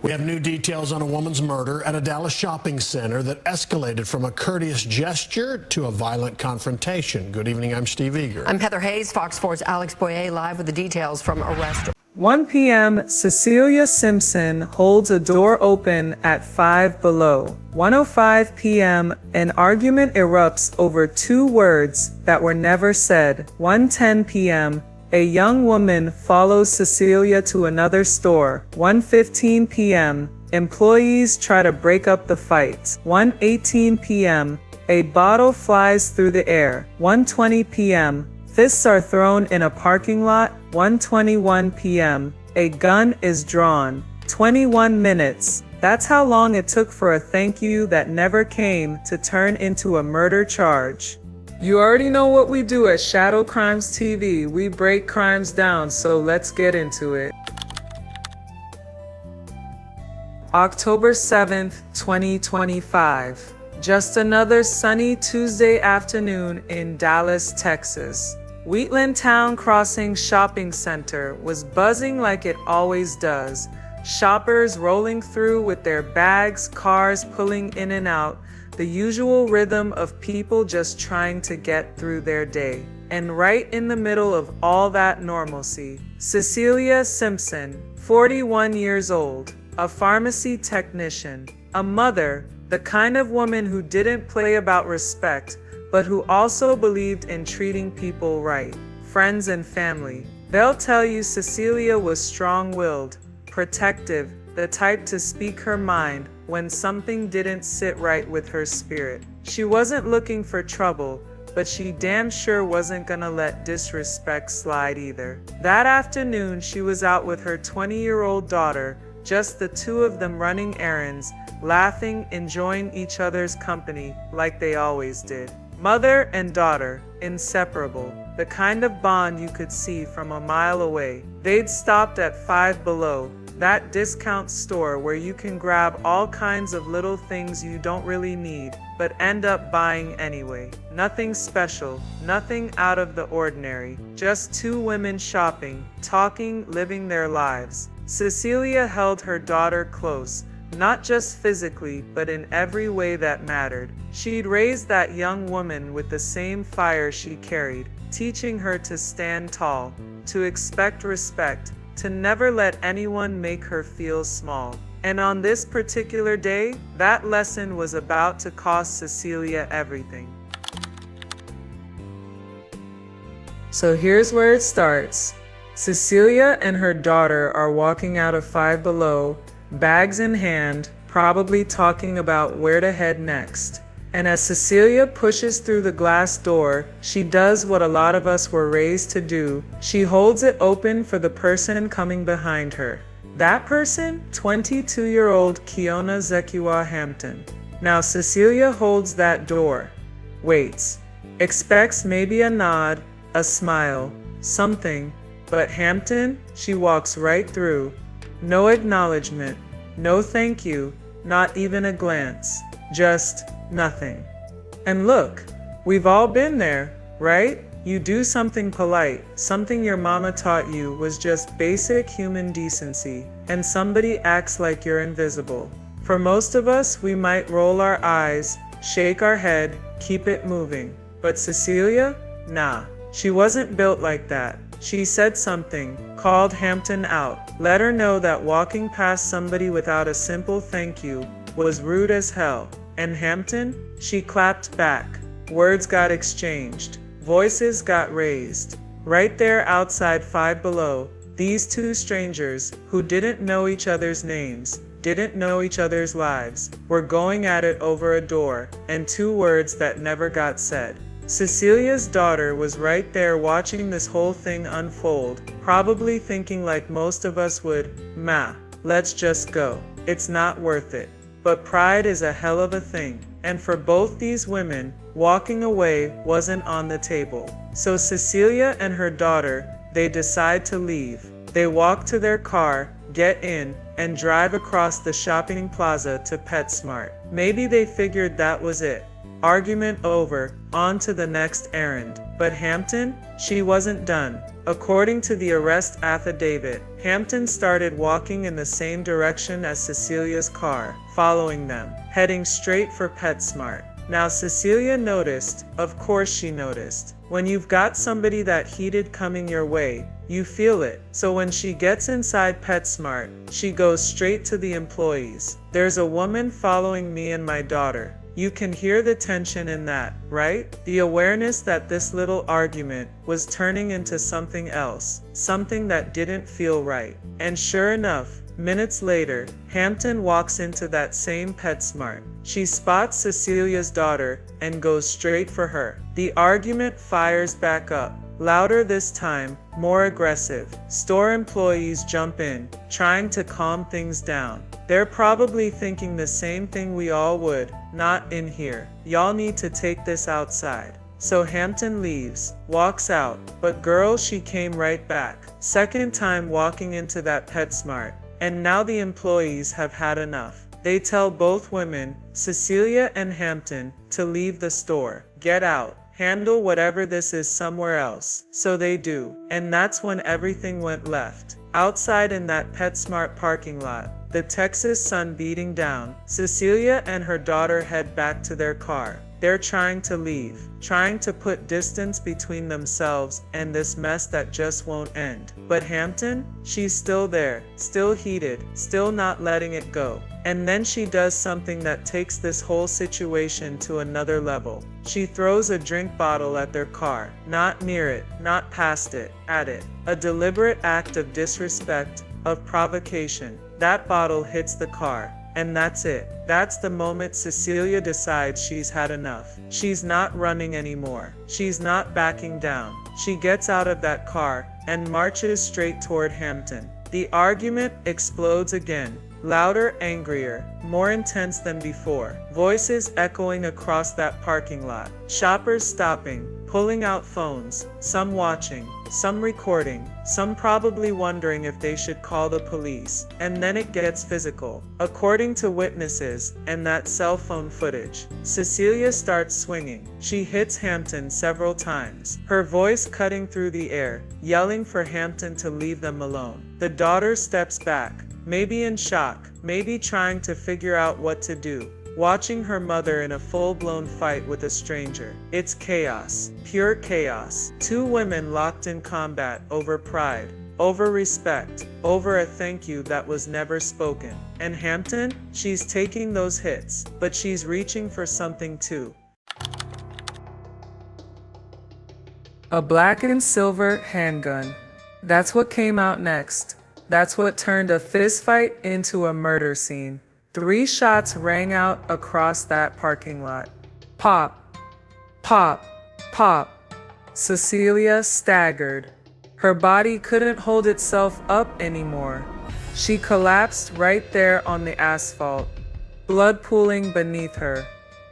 We have new details on a woman's murder at a Dallas shopping center that escalated from a courteous gesture to a violent confrontation. Good evening, I'm Steve Eager. I'm Heather Hayes, Fox 4's Alex Boyer, live with the details from arrest. 1 p.m., Cecilia Simpson holds a door open at Five Below. 1:05 p.m., an argument erupts over 2 words that were never said. 1:10 p.m., a young woman follows Cecilia to another store. 1:15 p.m., employees try to break up the fight. 1:18 p.m., a bottle flies through the air. 1:20 p.m., fists are thrown in a parking lot. 1:21 p.m., a gun is drawn. 21 minutes. That's how long it took for a thank you that never came to turn into a murder charge. You already know what we do at Shadow Crimes TV. We break crimes down, so let's get into it. October 7th, 2025. Just another sunny Tuesday afternoon in Dallas, Texas. Wheatland Town Crossing Shopping Center was buzzing like it always does. Shoppers rolling through with their bags, cars pulling in and out, the usual rhythm of people just trying to get through their day. And right in the middle of all that normalcy, Cecilia Simpson, 41 years old, a pharmacy technician, a mother, the kind of woman who didn't play about respect, but who also believed in treating people right, friends and family. They'll tell you Cecilia was strong-willed, protective, the type to speak her mind when something didn't sit right with her spirit. She wasn't looking for trouble, but she damn sure wasn't gonna let disrespect slide either. That afternoon, she was out with her 20-year-old daughter, just the two of them running errands, laughing, enjoying each other's company like they always did. Mother and daughter, inseparable, the kind of bond you could see from a mile away. They'd stopped at Five Below, that discount store where you can grab all kinds of little things you don't really need, but end up buying anyway. Nothing special, nothing out of the ordinary, just 2 women shopping, talking, living their lives. Cecilia held her daughter close, not just physically, but in every way that mattered. She'd raised that young woman with the same fire she carried, teaching her to stand tall, to expect respect, to never let anyone make her feel small. And on this particular day, that lesson was about to cost Cecilia everything. So here's where it starts. Cecilia and her daughter are walking out of Five Below, bags in hand, probably talking about where to head next. And as Cecilia pushes through the glass door, she does what a lot of us were raised to do. She holds it open for the person coming behind her. That person? 22-year-old Kiona Zekiwa Hampton. Now Cecilia holds that door, waits, expects maybe a nod, a smile, something, but Hampton, she walks right through. No acknowledgement, no thank you, not even a glance, just nothing. And look, we've all been there, right? You do something polite, something your mama taught you was just basic human decency, and somebody acts like you're invisible. For most of us, we might roll our eyes, shake our head, keep it moving. But Cecilia? Nah, she wasn't built like that. She said something, called Hampton out, let her know that walking past somebody without a simple thank you was rude as hell. And Hampton? She clapped back. Words got exchanged. Voices got raised. Right there outside Five Below, these 2 strangers, who didn't know each other's names, didn't know each other's lives, were going at it over a door, and 2 words that never got said. Cecilia's daughter was right there watching this whole thing unfold, probably thinking like most of us would, "Ma, let's just go. It's not worth it." But pride is a hell of a thing, and for both these women, walking away wasn't on the table. So Cecilia and her daughter, they decide to leave. They walk to their car, get in, and drive across the shopping plaza to PetSmart. Maybe they figured that was it. Argument over, on to the next errand. But Hampton? She wasn't done. According to the arrest affidavit, Hampton started walking in the same direction as Cecilia's car, following them, heading straight for PetSmart. Now Cecilia noticed, of course she noticed, when you've got somebody that heated coming your way, you feel it. So when she gets inside PetSmart, she goes straight to the employees. There's a woman following me and my daughter. You can hear the tension in that, right? The awareness that this little argument was turning into something else, something that didn't feel right. And sure enough, minutes later, Hampton walks into that same PetSmart. She spots Cecilia's daughter and goes straight for her. The argument fires back up, louder this time, more aggressive. Store employees jump in, trying to calm things down. They're probably thinking the same thing we all would, not in here. Y'all need to take this outside. So Hampton leaves, walks out, but girl, she came right back. Second time walking into that PetSmart. And now the employees have had enough. They tell both women, Cecilia and Hampton, to leave the store. Get out. Handle whatever this is somewhere else. So they do. And that's when everything went left. Outside in that PetSmart parking lot, the Texas sun beating down, Cecilia and her daughter head back to their car. They're trying to leave, trying to put distance between themselves and this mess that just won't end. But Hampton, she's still there, still heated, still not letting it go. And then she does something that takes this whole situation to another level. She throws a drink bottle at their car, not near it, not past it, at it. A deliberate act of disrespect, of provocation. That bottle hits the car. And that's it. That's the moment Cecilia decides she's had enough. She's not running anymore. She's not backing down. She gets out of that car and marches straight toward Hampton. The argument explodes again. Louder, angrier, more intense than before. Voices echoing across that parking lot. Shoppers stopping, pulling out phones, some watching, some recording, some probably wondering if they should call the police. And then it gets physical. According to witnesses and that cell phone footage, Cecilia starts swinging. She hits Hampton several times, her voice cutting through the air, yelling for Hampton to leave them alone. The daughter steps back, maybe in shock, maybe trying to figure out what to do. Watching her mother in a full-blown fight with a stranger. It's chaos, pure chaos. Two women locked in combat over pride, over respect, over a thank you that was never spoken. And Hampton, she's taking those hits, but she's reaching for something too. A black and silver handgun. That's what came out next. That's what turned a fistfight into a murder scene. 3 shots rang out across that parking lot. Pop, pop, pop. Cecilia staggered. Her body couldn't hold itself up anymore. She collapsed right there on the asphalt, blood pooling beneath her.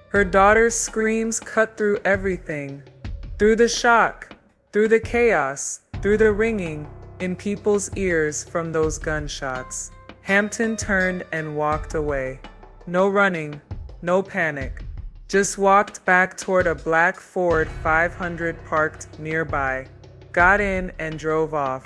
Her daughter's screams cut through everything. Through the shock, through the chaos, through the ringing in people's ears from those gunshots. Hampton turned and walked away. No running, no panic. Just walked back toward a black Ford 500 parked nearby. Got in and drove off.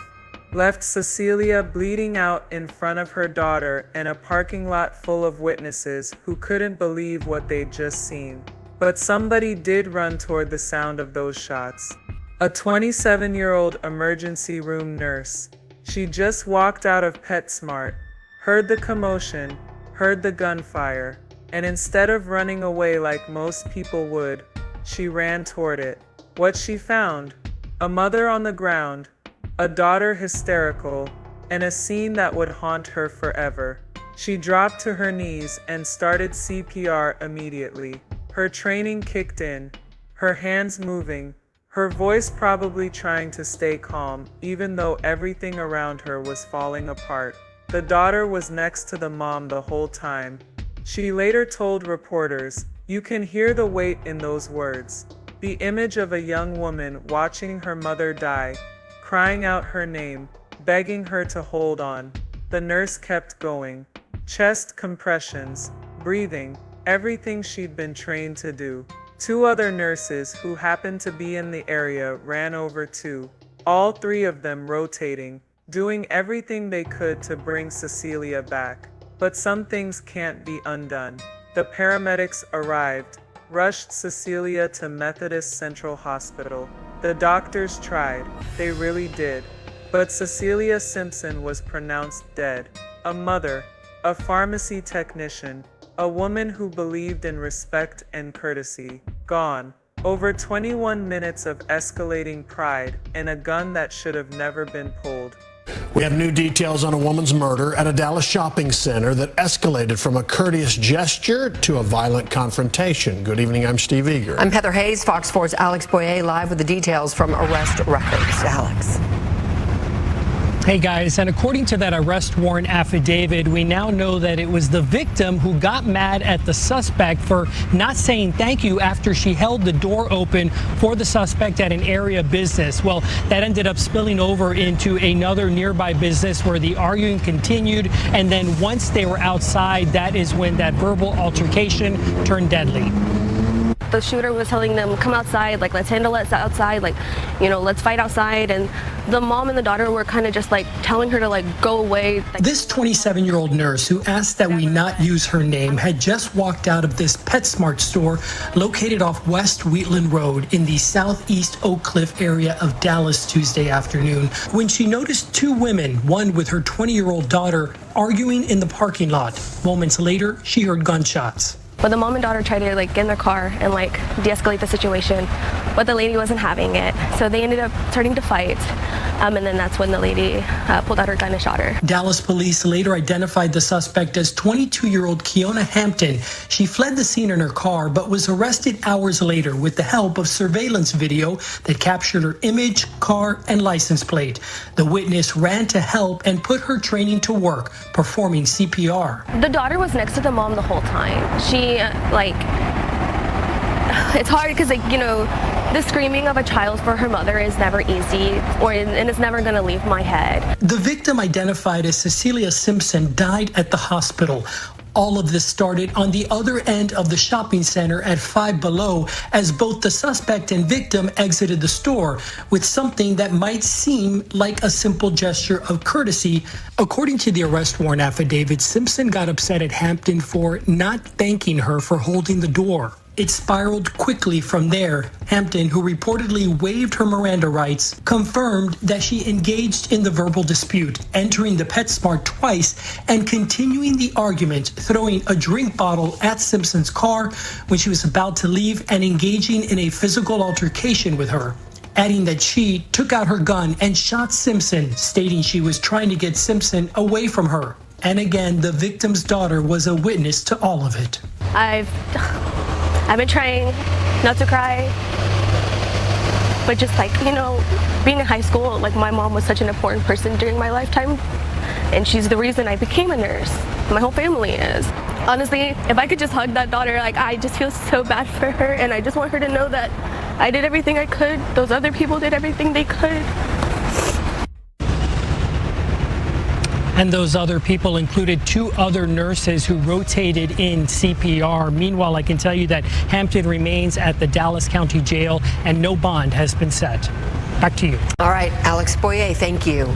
Left Cecilia bleeding out in front of her daughter and a parking lot full of witnesses who couldn't believe what they'd just seen. But somebody did run toward the sound of those shots. A 27-year-old emergency room nurse. She just walked out of PetSmart, heard the commotion, heard the gunfire, and instead of running away like most people would, she ran toward it. What she found? A mother on the ground, a daughter hysterical, and a scene that would haunt her forever. She dropped to her knees and started CPR immediately. Her training kicked in, her hands moving, her voice probably trying to stay calm, even though everything around her was falling apart. The daughter was next to the mom the whole time. She later told reporters, "You can hear the weight in those words." The image of a young woman watching her mother die, crying out her name, begging her to hold on. The nurse kept going. Chest compressions, breathing, everything she'd been trained to do. 2 other nurses who happened to be in the area ran over too, all 3 of them rotating, doing everything they could to bring Cecilia back. But some things can't be undone. The paramedics arrived, rushed Cecilia to Methodist Central Hospital. The doctors tried, they really did. But Cecilia Simpson was pronounced dead. A mother, a pharmacy technician, a woman who believed in respect and courtesy, gone. Over 21 minutes of escalating pride and a gun that should have never been pulled. We have new details on a woman's murder at a Dallas shopping center that escalated from a courteous gesture to a violent confrontation. Good evening, I'm Steve Eager. I'm Heather Hayes, Fox 4's Alex Boyer live with the details from arrest records. Alex. Hey guys, and according to that arrest warrant affidavit, we now know that it was the victim who got mad at the suspect for not saying thank you after she held the door open for the suspect at an area business. Well, that ended up spilling over into another nearby business where the arguing continued, and then once they were outside, that is when that verbal altercation turned deadly. The shooter was telling them, come outside, like, let's handle it outside, like, you know, let's fight outside. And the mom and the daughter were kind of just like telling her to like go away. This 27-year-old nurse who asked that we not use her name had just walked out of this PetSmart store located off West Wheatland Road in the southeast Oak Cliff area of Dallas Tuesday afternoon when she noticed 2 women, one with her 20-year-old daughter, arguing in the parking lot. Moments later, she heard gunshots. But the mom and daughter tried to like get in their car and like de-escalate the situation, but the lady wasn't having it. So they ended up starting to fight. And then that's when the lady pulled out her gun and shot her. Dallas police later identified the suspect as 22-year-old Kiona Hampton. She fled the scene in her car, but was arrested hours later with the help of surveillance video that captured her image, car, and license plate. The witness ran to help and put her training to work, performing CPR. The daughter was next to the mom the whole time. She, it's hard because, like, you know, the screaming of a child for her mother is never easy, and it's never going to leave my head. The victim, identified as Cecilia Simpson, died at the hospital. All of this started on the other end of the shopping center at Five Below as both the suspect and victim exited the store with something that might seem like a simple gesture of courtesy. According to the arrest warrant affidavit, Simpson got upset at Hampton for not thanking her for holding the door. It spiraled quickly from there. Hampton, who reportedly waived her Miranda rights, confirmed that she engaged in the verbal dispute, entering the PetSmart twice and continuing the argument, throwing a drink bottle at Simpson's car when she was about to leave and engaging in a physical altercation with her, adding that she took out her gun and shot Simpson, stating she was trying to get Simpson away from her. And again, the victim's daughter was a witness to all of it. I've been trying not to cry, but just like, you know, being in high school, like my mom was such an important person during my lifetime, and she's the reason I became a nurse. My whole family is. Honestly, if I could just hug that daughter, like, I just feel so bad for her, and I just want her to know that I did everything I could. Those other people did everything they could. And those other people included 2 other nurses who rotated in CPR. Meanwhile, I can tell you that Hampton remains at the Dallas County Jail and no bond has been set. Back to you. All right, Alex Boyer, thank you.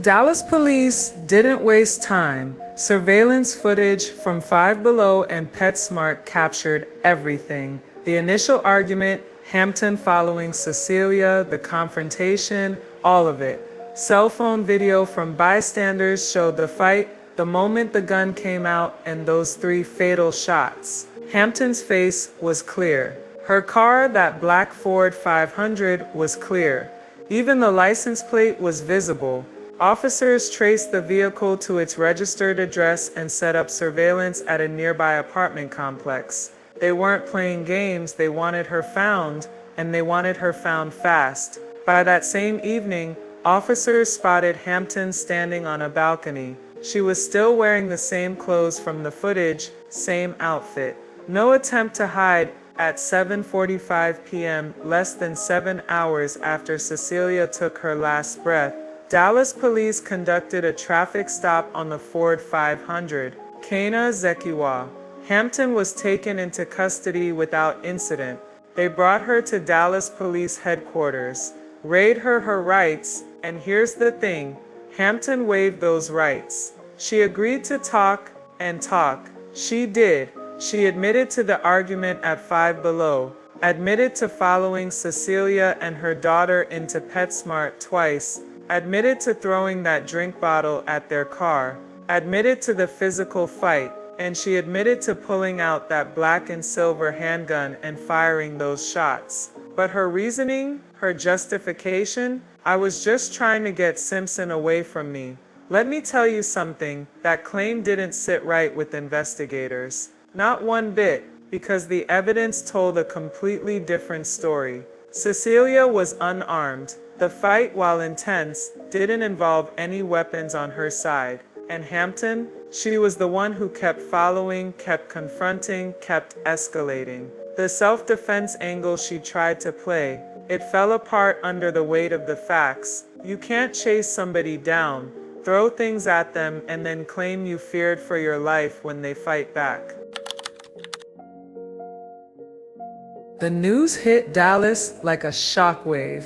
Dallas police didn't waste time. Surveillance footage from Five Below and PetSmart captured everything. The initial argument, Hampton following Cecilia, the confrontation, all of it. Cell phone video from bystanders showed the fight, the moment the gun came out, and those 3 fatal shots. Hampton's face was clear. Her car, that black Ford 500, was clear. Even the license plate was visible. Officers traced the vehicle to its registered address and set up surveillance at a nearby apartment complex. They weren't playing games, they wanted her found, and they wanted her found fast. By that same evening, officers spotted Hampton standing on a balcony. She was still wearing the same clothes from the footage, same outfit. No attempt to hide at 7:45 p.m., less than 7 hours after Cecilia took her last breath. Dallas police conducted a traffic stop on the Ford 500. Kana Zekiwa, Hampton was taken into custody without incident. They brought her to Dallas Police Headquarters, read her rights, and here's the thing, Hampton waived those rights. She agreed to talk and talk. She did. She admitted to the argument at Five Below, admitted to following Cecilia and her daughter into PetSmart twice, admitted to throwing that drink bottle at their car, admitted to the physical fight, and she admitted to pulling out that black and silver handgun and firing those shots. But her reasoning, her justification, I was just trying to get Simpson away from me. Let me tell you something, that claim didn't sit right with investigators. Not one bit, because the evidence told a completely different story. Cecilia was unarmed. The fight, while intense, didn't involve any weapons on her side. And Hampton, she was the one who kept following, kept confronting, kept escalating. The self-defense angle she tried to play, it fell apart under the weight of the facts. You can't chase somebody down, throw things at them, and then claim you feared for your life when they fight back. The news hit Dallas like a shockwave.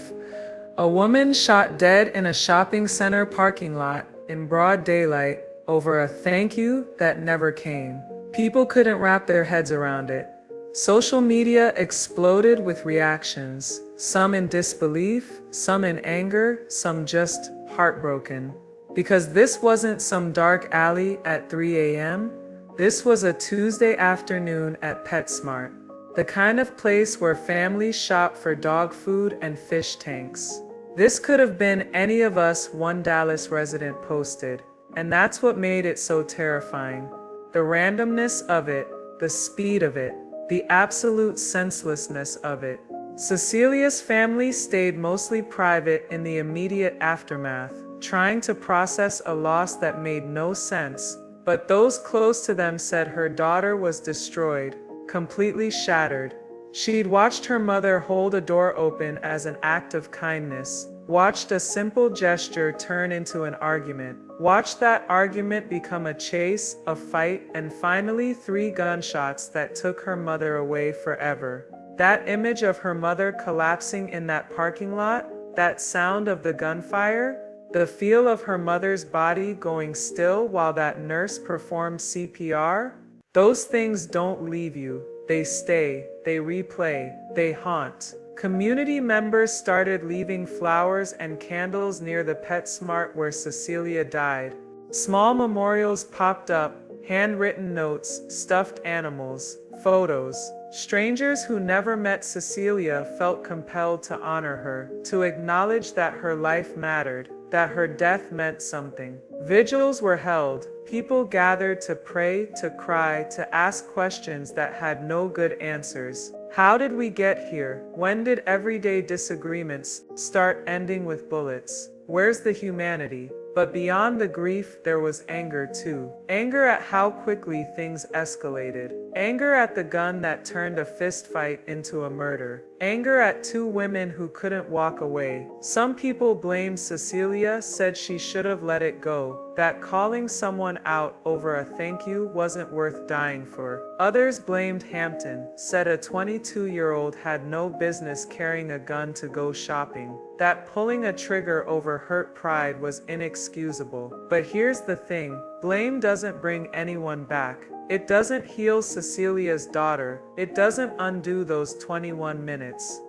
A woman shot dead in a shopping center parking lot in broad daylight over a thank you that never came. People couldn't wrap their heads around it. Social media exploded with reactions, some in disbelief, some in anger, some just heartbroken. Because this wasn't some dark alley at 3 a.m., this was a Tuesday afternoon at PetSmart, the kind of place where families shop for dog food and fish tanks. This could have been any of us, one Dallas resident posted, and that's what made it so terrifying. The randomness of it, the speed of it, the absolute senselessness of it. Cecilia's family stayed mostly private in the immediate aftermath, trying to process a loss that made no sense, but those close to them said her daughter was destroyed, completely shattered. She'd watched her mother hold a door open as an act of kindness, watched a simple gesture turn into an argument, watched that argument become a chase, a fight, and finally 3 gunshots that took her mother away forever. That image of her mother collapsing in that parking lot, that sound of the gunfire, the feel of her mother's body going still while that nurse performed CPR, those things don't leave you. They stay, they replay, they haunt. Community members started leaving flowers and candles near the PetSmart where Cecilia died. Small memorials popped up, handwritten notes, stuffed animals, photos. Strangers who never met Cecilia felt compelled to honor her, to acknowledge that her life mattered, that her death meant something. Vigils were held. People gathered to pray, to cry, to ask questions that had no good answers. How did we get here? When did everyday disagreements start ending with bullets? Where's the humanity? But beyond the grief, there was anger too. Anger at how quickly things escalated. Anger at the gun that turned a fist fight into a murder. Anger at 2 women who couldn't walk away. Some people blamed Cecilia, said she should have let it go, that calling someone out over a thank you wasn't worth dying for. Others blamed Hampton, said a 22-year-old had no business carrying a gun to go shopping, that pulling a trigger over hurt pride was inexcusable. But here's the thing, blame doesn't bring anyone back. It doesn't heal Cecilia's daughter. It doesn't undo those 21 minutes.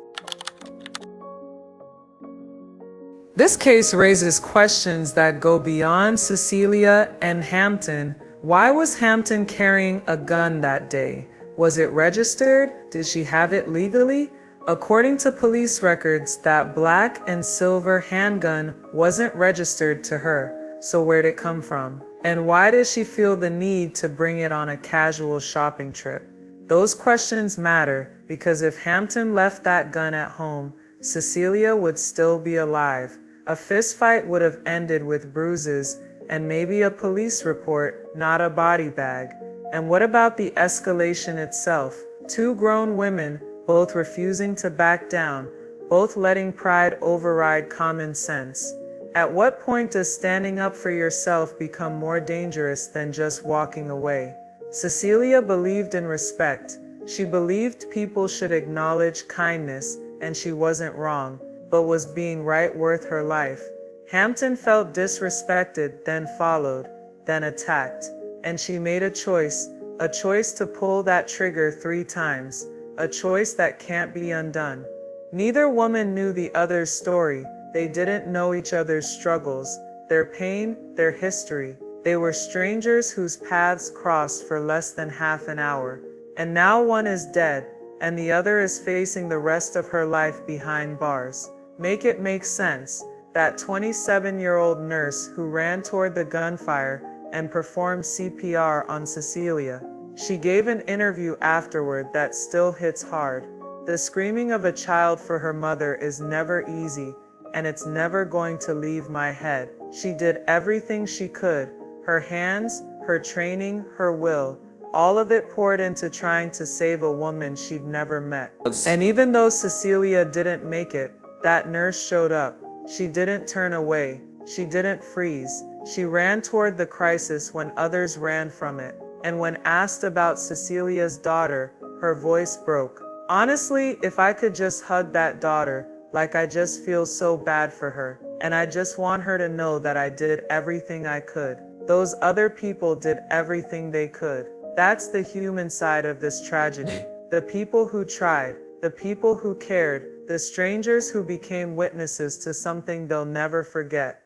This case raises questions that go beyond Cecilia and Hampton. Why was Hampton carrying a gun that day? Was it registered? Did she have it legally? According to police records, that black and silver handgun wasn't registered to her. So where'd it come from? And why did she feel the need to bring it on a casual shopping trip? Those questions matter because if Hampton left that gun at home, Cecilia would still be alive. A fistfight would have ended with bruises and maybe a police report, not a body bag. And what about the escalation itself? 2 grown women, both refusing to back down, both letting pride override common sense. At what point does standing up for yourself become more dangerous than just walking away? Cecilia believed in respect. She believed people should acknowledge kindness, and she wasn't wrong, but was being right worth her life? Hampton felt disrespected, then followed, then attacked, and she made a choice to pull that trigger 3 times, a choice that can't be undone. Neither woman knew the other's story. They didn't know each other's struggles, their pain, their history. They were strangers whose paths crossed for less than half an hour. And now one is dead, and the other is facing the rest of her life behind bars. Make it make sense. That 27-year-old nurse who ran toward the gunfire and performed CPR on Cecilia. She gave an interview afterward that still hits hard. The screaming of a child for her mother is never easy, and it's never going to leave my head. She did everything she could. Her hands, her training, her will, all of it poured into trying to save a woman she'd never met. And even though Cecilia didn't make it, that nurse showed up. She didn't turn away. She didn't freeze. She ran toward the crisis when others ran from it. And when asked about Cecilia's daughter, her voice broke. Honestly, if I could just hug that daughter, like I just feel so bad for her, and I just want her to know that I did everything I could. Those other people did everything they could. That's the human side of this tragedy. The people who tried, the people who cared, the strangers who became witnesses to something they'll never forget.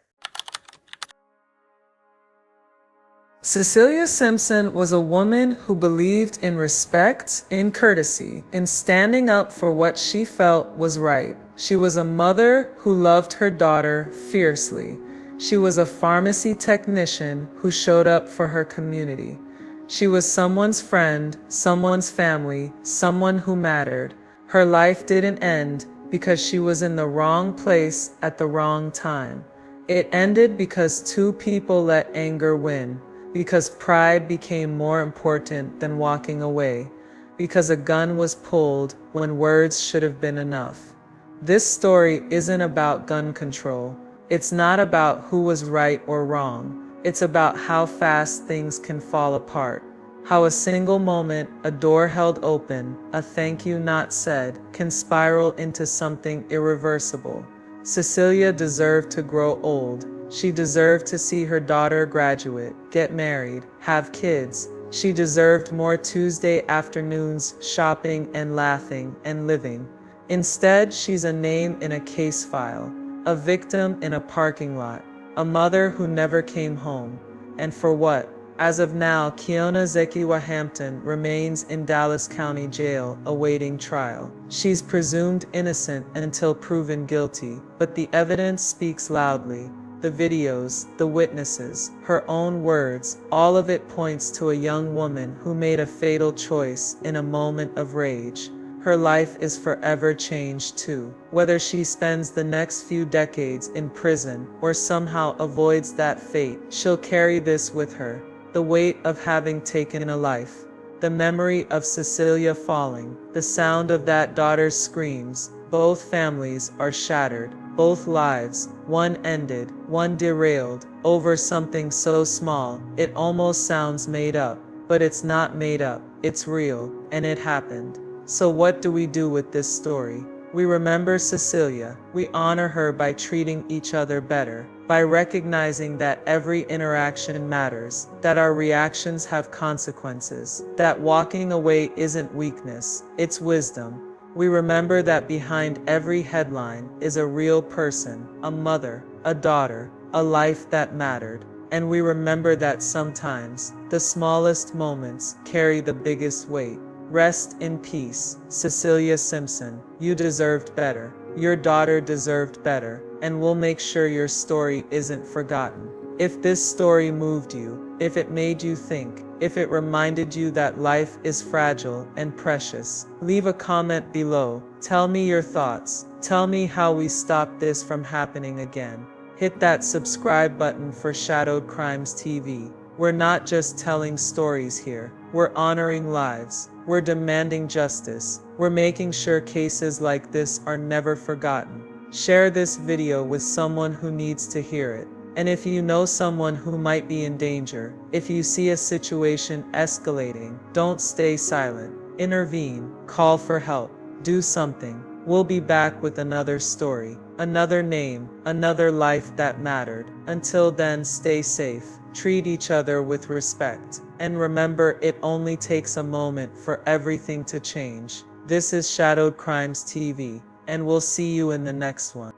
Cecilia Simpson was a woman who believed in respect, in courtesy, in standing up for what she felt was right. She was a mother who loved her daughter fiercely. She was a pharmacy technician who showed up for her community. She was someone's friend, someone's family, someone who mattered. Her life didn't end because she was in the wrong place at the wrong time. It ended because 2 people let anger win. Because pride became more important than walking away, because a gun was pulled when words should have been enough. This story isn't about gun control. It's not about who was right or wrong. It's about how fast things can fall apart. How a single moment, a door held open, a thank you not said, can spiral into something irreversible. Cecilia deserved to grow old. She deserved to see her daughter graduate, get married, have kids. She deserved more Tuesday afternoons shopping and laughing and living. Instead, she's a name in a case file, a victim in a parking lot, a mother who never came home. And for what? As of now, Kiona Zekiwa Hampton remains in Dallas County Jail awaiting trial. She's presumed innocent until proven guilty, but the evidence speaks loudly. The videos, the witnesses, her own words, all of it points to a young woman who made a fatal choice in a moment of rage. Her life is forever changed too. Whether she spends the next few decades in prison or somehow avoids that fate, she'll carry this with her. The weight of having taken a life. The memory of Cecilia falling. The sound of that daughter's screams. Both families are shattered. Both lives, one ended, one derailed, over something so small, it almost sounds made up. But it's not made up, it's real, and it happened. So what do we do with this story? We remember Cecilia. We honor her by treating each other better, by recognizing that every interaction matters, that our reactions have consequences, that walking away isn't weakness, it's wisdom. We remember that behind every headline is a real person, a mother, a daughter, a life that mattered. And we remember that sometimes the smallest moments carry the biggest weight. Rest in peace, Cecilia Simpson. You deserved better. Your daughter deserved better. And we'll make sure your story isn't forgotten. If this story moved you, if it made you think, if it reminded you that life is fragile and precious, leave a comment below. Tell me your thoughts. Tell me how we stop this from happening again. Hit that subscribe button for Shadowed Crimes TV. We're not just telling stories here. We're honoring lives. We're demanding justice. We're making sure cases like this are never forgotten. Share this video with someone who needs to hear it. And if you know someone who might be in danger, if you see a situation escalating, don't stay silent. Intervene, call for help, do something. We'll be back with another story, another name, another life that mattered. Until then, stay safe, treat each other with respect, and remember, it only takes a moment for everything to change. This is Shadowed Crimes TV, and we'll see you in the next one.